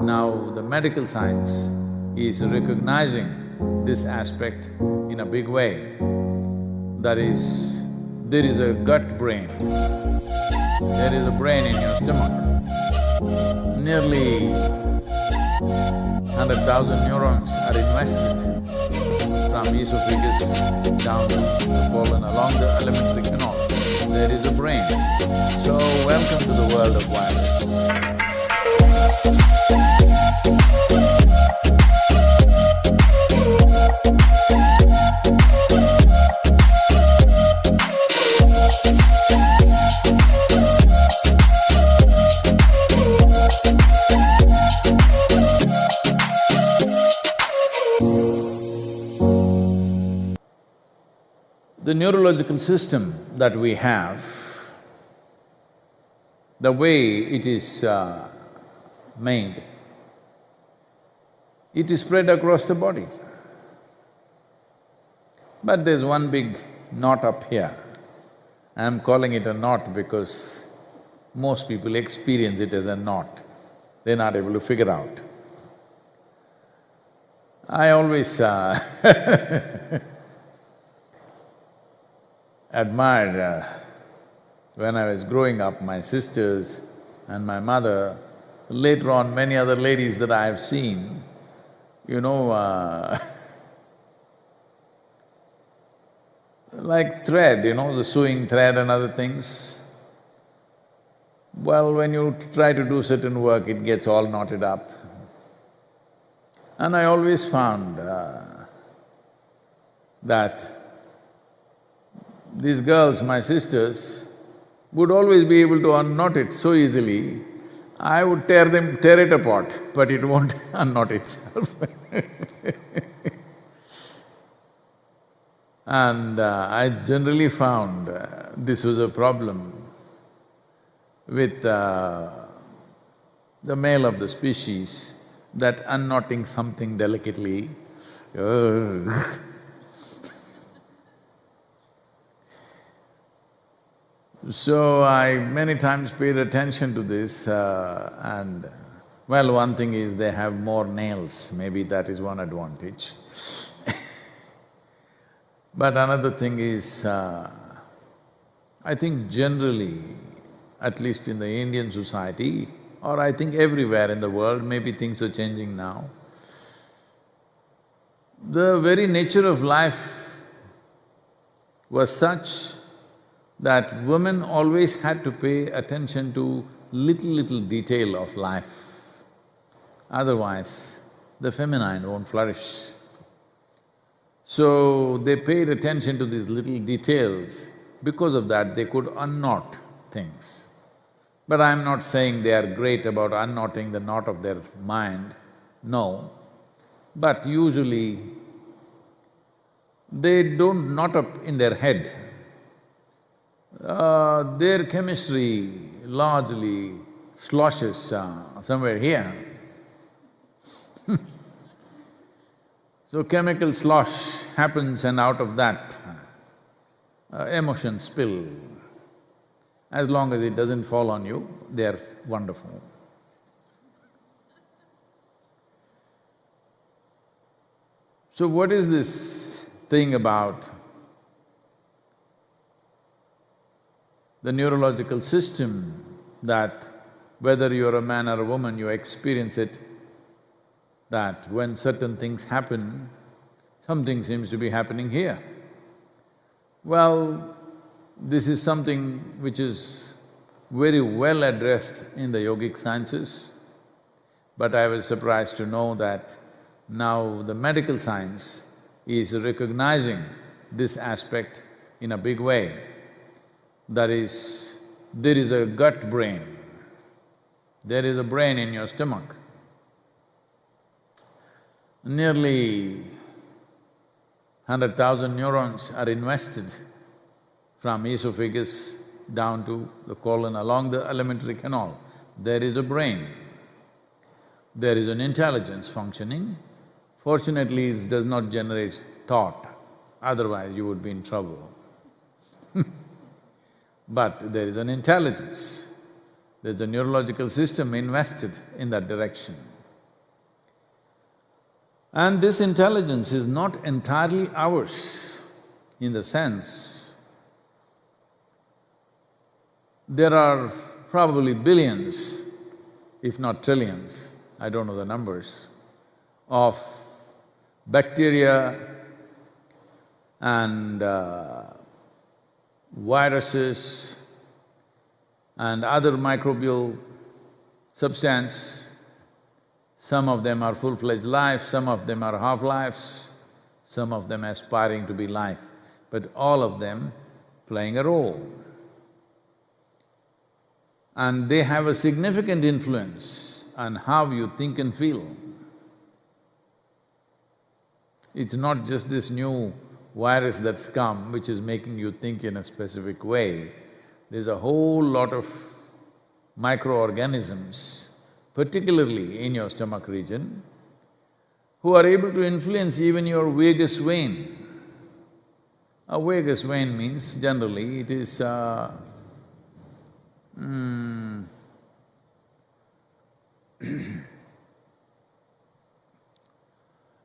Now the medical science is recognizing this aspect in a big way. That is, there is a gut brain, there is a brain in your stomach. Nearly 100,000 neurons are invested from esophagus down to the colon along the alimentary canal. There is a brain. So, welcome to the world of wireless. The neurological system that we have, the way it is made, it is spread across the body. But there's one big knot up here. I'm calling it a knot because most people experience it as a knot. They're not able to figure out. I always admired when I was growing up, my sisters and my mother, later on many other ladies that I have seen, like thread, the sewing thread and other things. Well, when you try to do certain work, it gets all knotted up. And I always found that these girls, my sisters, would always be able to unknot it so easily. I would tear it apart, but it won't unknot itself. And I generally found this was a problem with the male of the species, that unknotting something delicately, So I many times paid attention to this and well, one thing is they have more nails, maybe that is one advantage. But another thing is, I think generally, at least in the Indian society, or I think everywhere in the world, maybe things are changing now, the very nature of life was such that women always had to pay attention to little detail of life. Otherwise, the feminine won't flourish. So, they paid attention to these little details. Because of that, they could unknot things. But I'm not saying they are great about unknotting the knot of their mind, no. But usually, they don't knot up in their head. Their chemistry largely sloshes somewhere here. So chemical slosh happens and out of that, emotions spill. As long as it doesn't fall on you, they are wonderful. So what is this thing about the neurological system that whether you're a man or a woman, you experience it, that when certain things happen, something seems to be happening here. Well, this is something which is very well addressed in the yogic sciences, but I was surprised to know that now the medical science is recognizing this aspect in a big way. That is, there is a gut brain, there is a brain in your stomach. Nearly 100,000 neurons are invested from esophagus down to the colon along the alimentary canal. There is a brain, there is an intelligence functioning. Fortunately, it does not generate thought, otherwise you would be in trouble. But there is an intelligence, there's a neurological system invested in that direction. And this intelligence is not entirely ours, in the sense there are probably billions, if not trillions, I don't know the numbers, of bacteria and viruses and other microbial substance. Some of them are full-fledged life, some of them are half-lives, some of them aspiring to be life, but all of them playing a role. And they have a significant influence on how you think and feel. It's not just this new virus that's come which is making you think in a specific way. There's a whole lot of microorganisms, particularly in your stomach region, who are able to influence even your vagus vein. A vagus vein means generally it is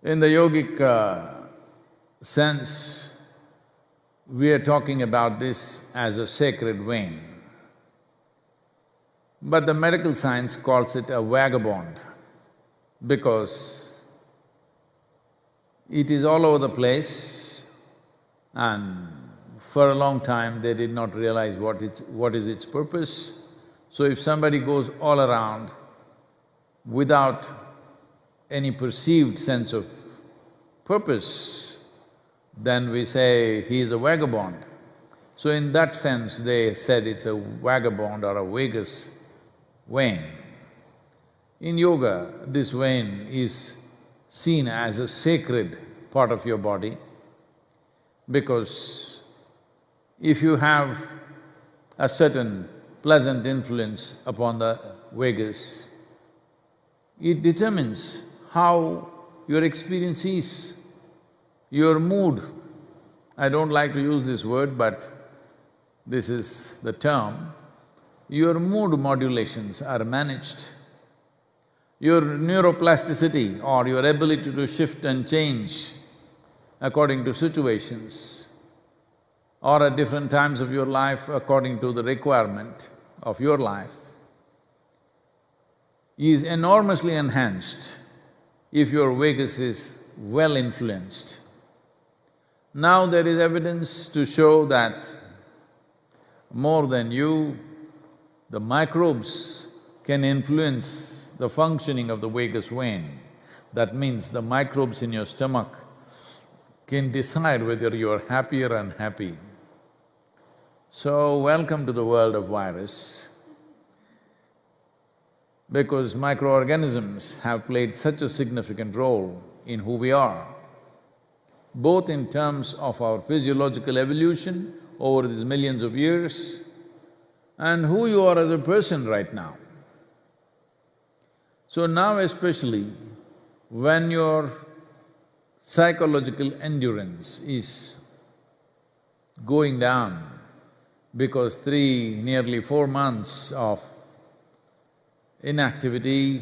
in the yogic sense, we are talking about this as a sacred vein. But the medical science calls it a vagabond because it is all over the place and for a long time they did not realize what is its purpose. So if somebody goes all around without any perceived sense of purpose, then we say he is a vagabond. So in that sense, they said it's a vagabond or a vagus vein. In yoga, this vein is seen as a sacred part of your body because if you have a certain pleasant influence upon the vagus, it determines how your experience is, your mood. I don't like to use this word, but this is the term. Your mood modulations are managed. Your neuroplasticity or your ability to shift and change according to situations or at different times of your life according to the requirement of your life is enormously enhanced if your vagus is well influenced. Now there is evidence to show that more than you, the microbes can influence the functioning of the vagus vein. That means the microbes in your stomach can decide whether you're happy or unhappy. So, welcome to the world of virus, because microorganisms have played such a significant role in who we are, both in terms of our physiological evolution over these millions of years and who you are as a person right now. So now especially, when your psychological endurance is going down because nearly 4 months of inactivity,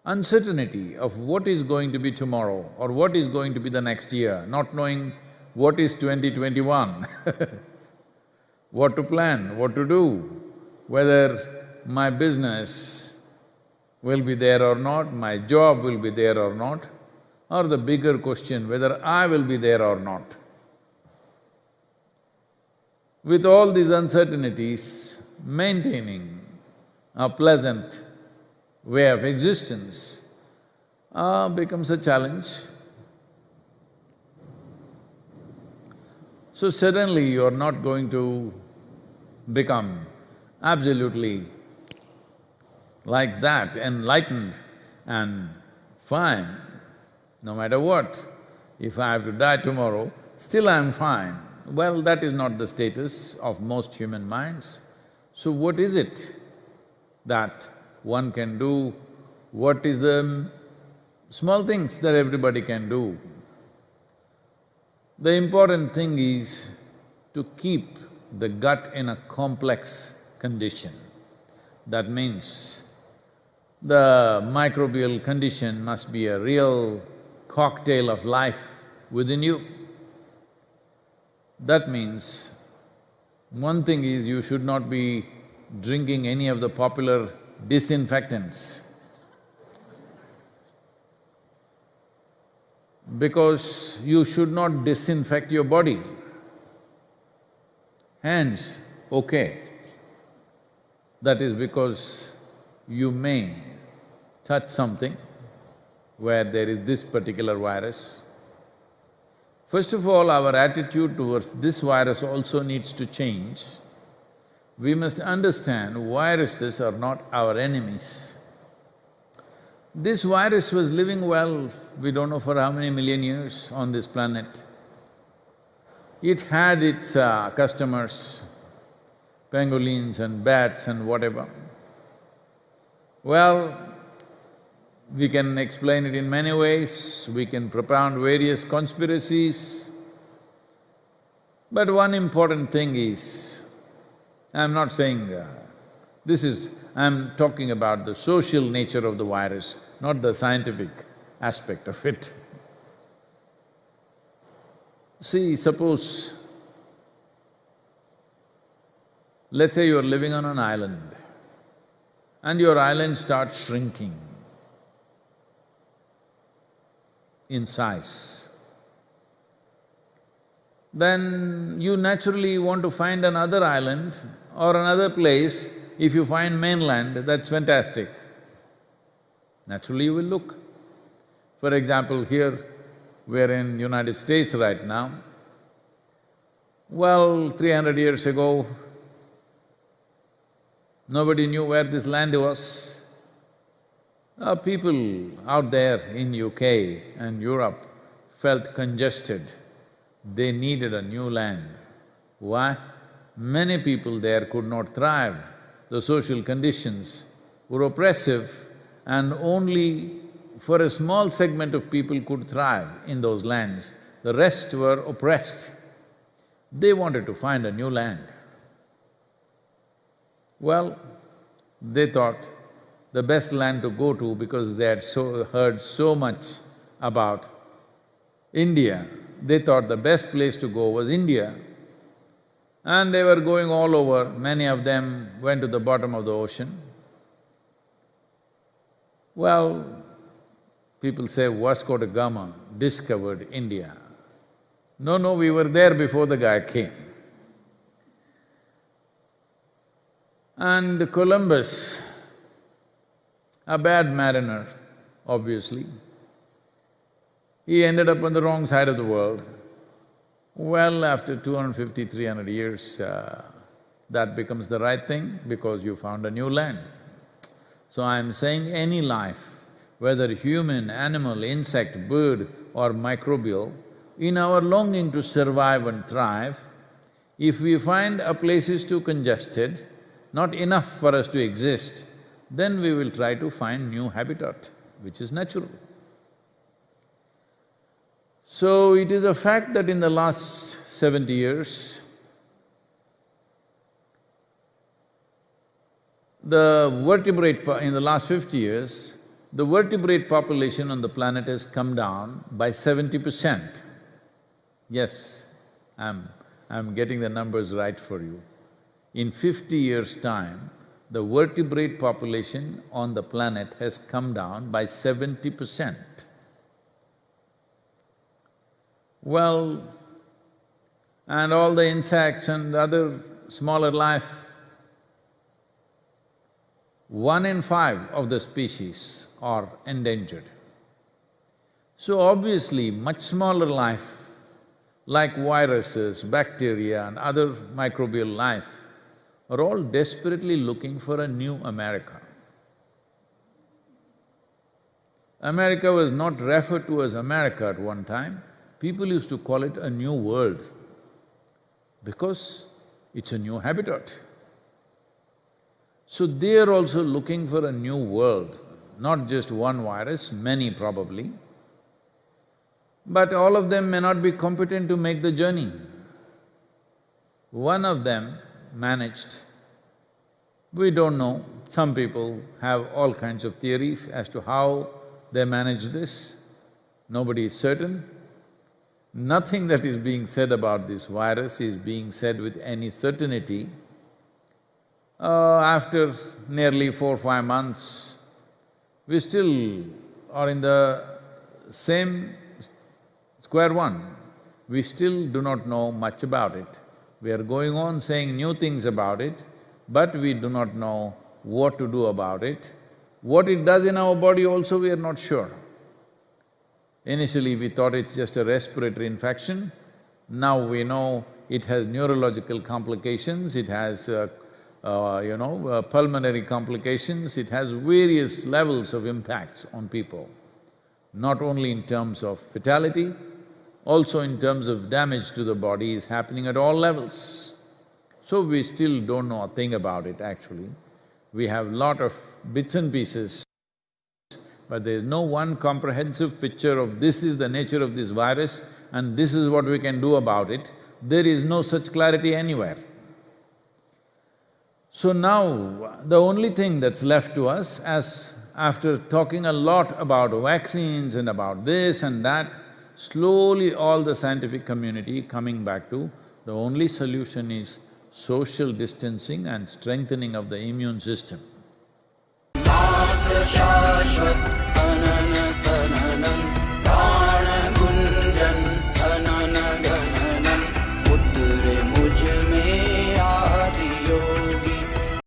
uncertainty of what is going to be tomorrow or what is going to be the next year, not knowing what is 2021 what to plan, what to do, whether my business will be there or not, my job will be there or not, or the bigger question, whether I will be there or not. With all these uncertainties, maintaining a pleasant way of existence becomes a challenge. So suddenly you're not going to become absolutely like that, enlightened and fine, no matter what. If I have to die tomorrow, still I'm fine. Well, that is not the status of most human minds. So what is it that one can do? What is the small things that everybody can do? The important thing is to keep the gut in a complex condition. That means The microbial condition must be a real cocktail of life within you. That means, one thing is you should not be drinking any of the popular disinfectants, because you should not disinfect your body. Hands, okay. That is because you may touch something where there is this particular virus. First of all, our attitude towards this virus also needs to change. We must understand viruses are not our enemies. This virus was living well, we don't know for how many million years on this planet. It had its customers, pangolins and bats and whatever. Well, we can explain it in many ways, we can propound various conspiracies, but one important thing is, I'm not saying I'm talking about the social nature of the virus, not the scientific aspect of it. See, suppose, let's say you're living on an island and your island starts shrinking in size. Then you naturally want to find another island or another place. If you find mainland, that's fantastic. Naturally you will look. For example, here we're in United States right now. Well, 300 years ago, nobody knew where this land was. People out there in UK and Europe felt congested. They needed a new land. Why? Many people there could not thrive. The social conditions were oppressive and only for a small segment of people could thrive in those lands. The rest were oppressed. They wanted to find a new land. Well, they thought the best land to go to, because they had heard so much about India, they thought the best place to go was India. And they were going all over, many of them went to the bottom of the ocean. Well, people say Vasco da Gama discovered India. No, we were there before the guy came. And Columbus, a bad mariner, obviously, he ended up on the wrong side of the world. Well, after 250, 300 years, that becomes the right thing because you found a new land. So I'm saying any life, whether human, animal, insect, bird or microbial, in our longing to survive and thrive, if we find a place is too congested, not enough for us to exist, then we will try to find new habitat, which is natural. So it is a fact that in the last 70 years, in the last 50 years, the vertebrate population on the planet has come down by 70%. Yes, I'm getting the numbers right for you. In 50 years' time, the vertebrate population on the planet has come down by 70%. Well, and all the insects and other smaller life, 1 in 5 of the species are endangered. So obviously, much smaller life, like viruses, bacteria and other microbial life, are all desperately looking for a new America. America was not referred to as America at one time. People used to call it a new world because it's a new habitat. So they are also looking for a new world, not just one virus, many probably. But all of them may not be competent to make the journey. One of them managed We don't know. Some people have all kinds of theories as to how they manage this. Nobody is certain. Nothing that is being said about this virus is being said with any certainty. After nearly 4-5 months, we still are in the same square one. We still do not know much about it. We are going on saying new things about it, but we do not know what to do about it. What it does in our body also we are not sure. Initially we thought it's just a respiratory infection. Now we know it has neurological complications, it has pulmonary complications, it has various levels of impacts on people, not only in terms of fatality, also in terms of damage to the body is happening at all levels. So we still don't know a thing about it actually. We have lot of bits and pieces, but there is no one comprehensive picture of this is the nature of this virus and this is what we can do about it. There is no such clarity anywhere. So now, the only thing that's left to us, as after talking a lot about vaccines and about this and that, slowly all the scientific community coming back to the only solution is social distancing and strengthening of the immune system.